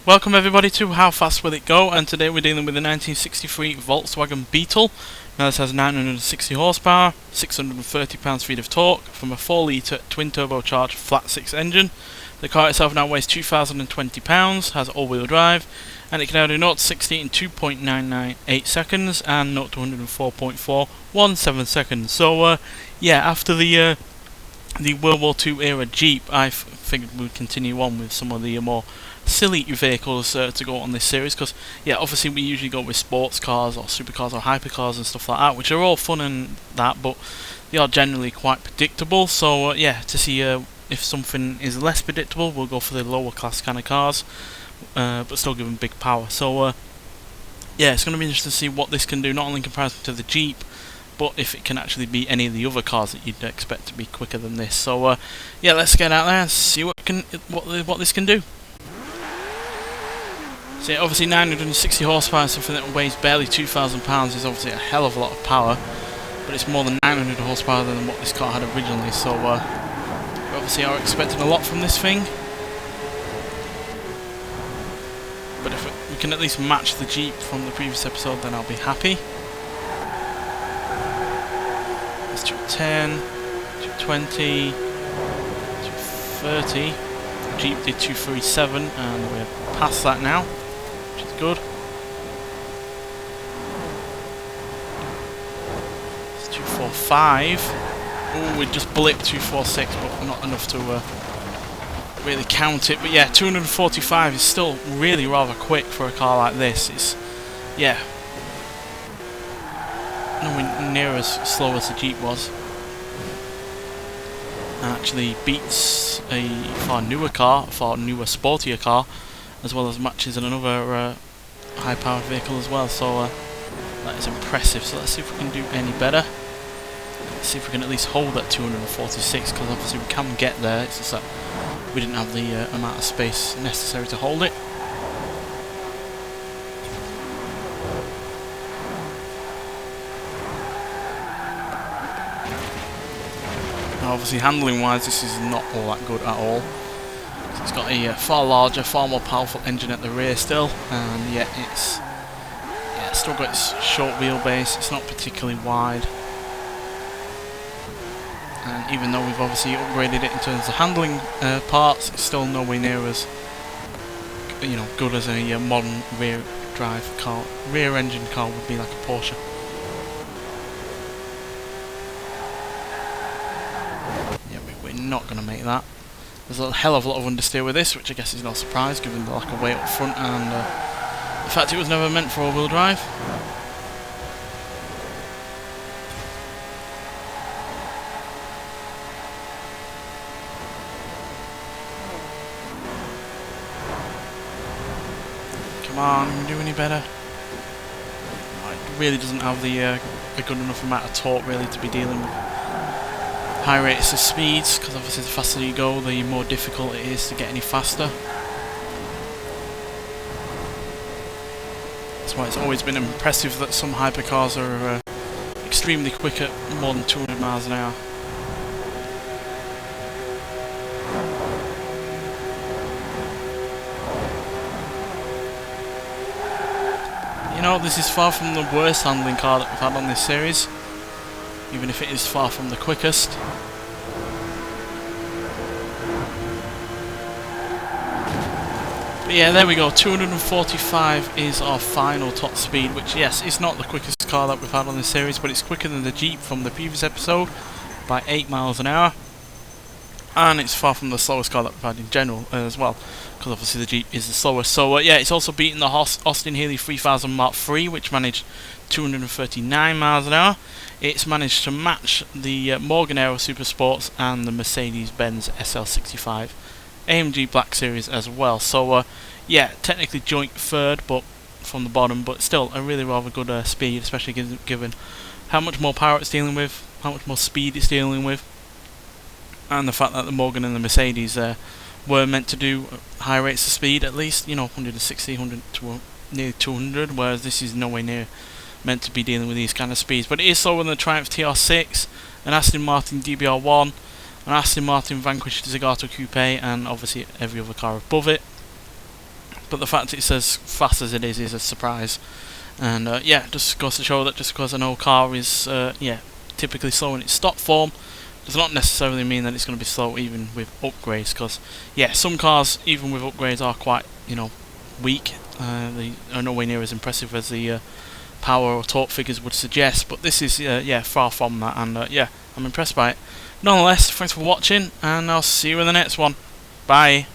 Welcome everybody to How Fast Will It Go, and today we're dealing with the 1963 Volkswagen Beetle. Now this has 960 horsepower, 630 pounds-feet of torque from a 4-litre twin-turbocharged flat-six engine. The car itself now weighs 2,020 pounds, has all-wheel drive, and it can now do 0 to 60 in 2.998 seconds and 0 to 104.417 seconds. So yeah, after the World War II era Jeep, I figured we'd continue on with some of the more silly vehicles to go on this series, because yeah, obviously we usually go with sports cars or supercars or hypercars and stuff like that, which are all fun and that, but they are generally quite predictable. So yeah, to see if something is less predictable, we'll go for the lower class kind of cars, but still give them big power. So yeah, it's going to be interesting to see what this can do, not only in comparison to the Jeep, but if it can actually beat any of the other cars that you'd expect to be quicker than this. So yeah, let's get out there and see what this can do. So yeah, obviously 960 horsepower, something that weighs barely 2,000 pounds, is obviously a hell of a lot of power, but it's more than 900 horsepower than what this car had originally. So we obviously are expecting a lot from this thing, but if we can at least match the Jeep from the previous episode, then I'll be happy. It's 210, 220, 230. The Jeep did 237, and we're past that now, which is good. It's 245. Oh, we just blipped 246, but not enough to really count it. But yeah, 245 is still really rather quick for a car like this. It's, yeah, nowhere near as slow as the Jeep was. And actually beats a far newer car, a far newer, sportier car, as well as matches another high-powered vehicle as well. So that is impressive. So let's see if we can do any better. Let's see if we can at least hold that 246, because obviously we can get there. It's just that we didn't have the amount of space necessary to hold it. Now obviously handling-wise, this is not all that good at all. It's got a far larger, far more powerful engine at the rear still, and yet it's still got its short wheelbase. It's not particularly wide, and even though we've obviously upgraded it in terms of handling parts, it's still nowhere near as good as a modern rear engine car would be, like a Porsche. Yeah, we're not going to make that. There's a hell of a lot of understeer with this, which I guess is no surprise given the lack of weight up front and the fact it was never meant for all-wheel drive. Come on, can we do any better? It really doesn't have the a good enough amount of torque really to be dealing with high rates of speeds, because obviously the faster you go, the more difficult it is to get any faster. That's why it's always been impressive that some hypercars are extremely quick at more than 200 miles an hour. You know, this is far from the worst handling car that we've had on this series, even if it is far from the quickest. But yeah, there we go, 245 is our final top speed, which yes, is not the quickest car that we've had on this series, but it's quicker than the Jeep from the previous episode by 8 miles an hour. And it's far from the slowest car that we've had in general as well, because obviously the Jeep is the slowest. So yeah, it's also beaten the Austin Healey 3000 Mark III, which managed 239 miles an hour. It's managed to match the Morgan Aero Super Sports and the Mercedes-Benz SL65 AMG Black Series as well. So yeah, technically joint third, but from the bottom, but still a really rather good speed, especially given how much more power it's dealing with, how much more speed it's dealing with, and the fact that the Morgan and the Mercedes were meant to do high rates of speed, at least, 160, 100 to nearly 200, whereas this is nowhere near meant to be dealing with these kind of speeds. But it is slower than the Triumph TR6, an Aston Martin DBR1, an Aston Martin Vanquish Zagato Coupe, and obviously every other car above it. but the fact it says fast as it is a surprise. And yeah, just goes to show that just because an old car is yeah, typically slow in its stock form, does not necessarily mean that it's going to be slow even with upgrades. Because yeah, some cars even with upgrades are quite, you know, weak. They are nowhere near as impressive as the power or torque figures would suggest. But this is yeah, far from that. And yeah, I'm impressed by it. Nonetheless, thanks for watching, and I'll see you in the next one. Bye.